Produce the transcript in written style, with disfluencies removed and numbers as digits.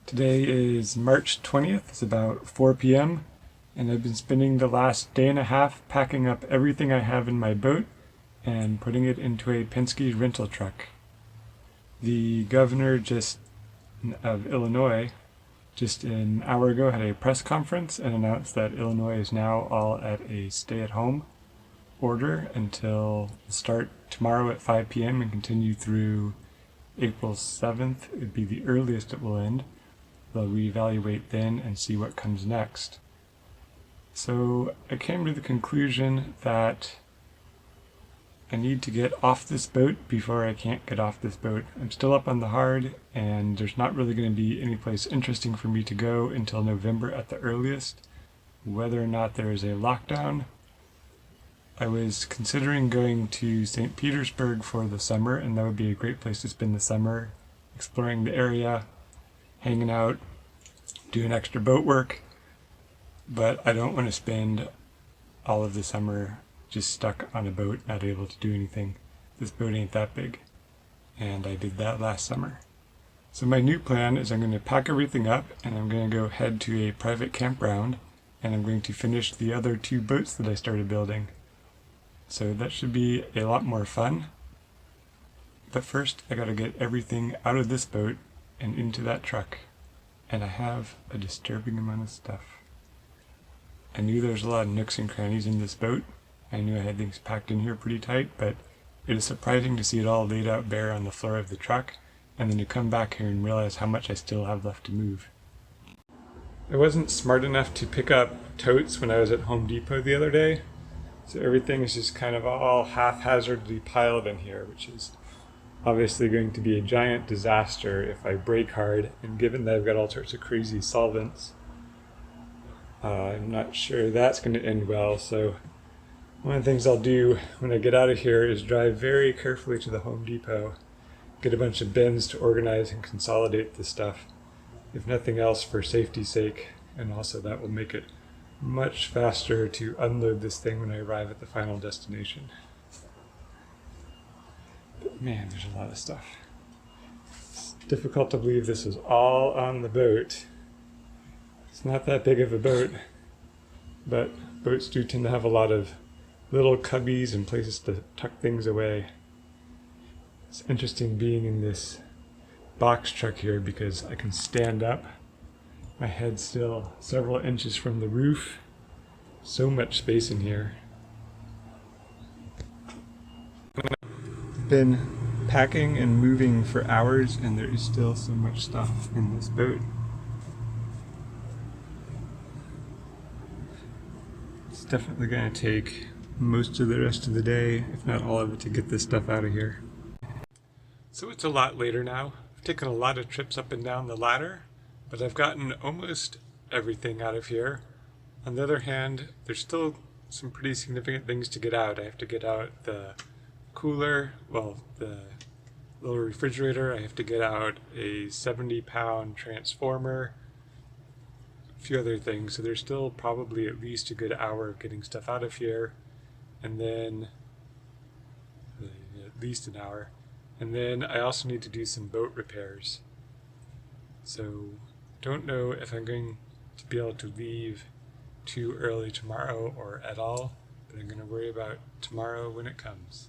Today is March 20th, it's about 4 p.m. and I've been spending the last day and a half packing up everything I have in my boat and putting it into a Penske rental truck. The governor of Illinois just an hour ago had a press conference and announced that Illinois is now all at a stay-at-home order until start tomorrow at 5 p.m. and continue through April 7th. It would be the earliest it will end. They'll reevaluate then and see what comes next. So I came to the conclusion that I need to get off this boat before I can't get off this boat. I'm still up on the hard, and there's not really going to be any place interesting for me to go until November at the earliest. Whether or not there is a lockdown, I was considering going to St. Petersburg for the summer, and that would be a great place to spend the summer, exploring the area, hanging out, doing extra boat work, but I don't want to spend all of the summer just stuck on a boat, not able to do anything. This boat ain't that big, and I did that last summer. So my new plan is I'm going to pack everything up and I'm going to go head to a private campground, and I'm going to finish the other 2 boats that I started building. So that should be a lot more fun. But first I gotta get everything out of this boat and into that truck. And I have a disturbing amount of stuff. I knew there was a lot of nooks and crannies in this boat. I knew I had things packed in here pretty tight, but it is surprising to see it all laid out bare on the floor of the truck, and then to come back here and realize how much I still have left to move. I wasn't smart enough to pick up totes when I was at Home Depot the other day, so everything is just kind of all haphazardly piled in here, which is obviously going to be a giant disaster if I brake hard, and given that I've got all sorts of crazy solvents, I'm not sure that's going to end well. So one of the things I'll do when I get out of here is drive very carefully to the Home Depot, get a bunch of bins to organize and consolidate this stuff, if nothing else for safety's sake, and also that will make it much faster to unload this thing when I arrive at the final destination. But man, there's a lot of stuff. It's difficult to believe this is all on the boat. It's not that big of a boat, but boats do tend to have a lot of little cubbies and places to tuck things away. It's interesting being in this box truck here because I can stand up. My head's still several inches from the roof. So much space in here. I've been packing and moving for hours, and there is still so much stuff in this boat. It's definitely going to take most of the rest of the day, if not all of it, to get this stuff out of here. So it's a lot later now. I've taken a lot of trips up and down the ladder, but I've gotten almost everything out of here. On the other hand, there's still some pretty significant things to get out. I have to get out the cooler, the little refrigerator. I have to get out a 70-pound transformer, a few other things. So there's still probably at least a good hour of getting stuff out of here, and then at least an hour. And then I also need to do some boat repairs. So don't know if I'm going to be able to leave too early tomorrow or at all, but I'm going to worry about tomorrow when it comes.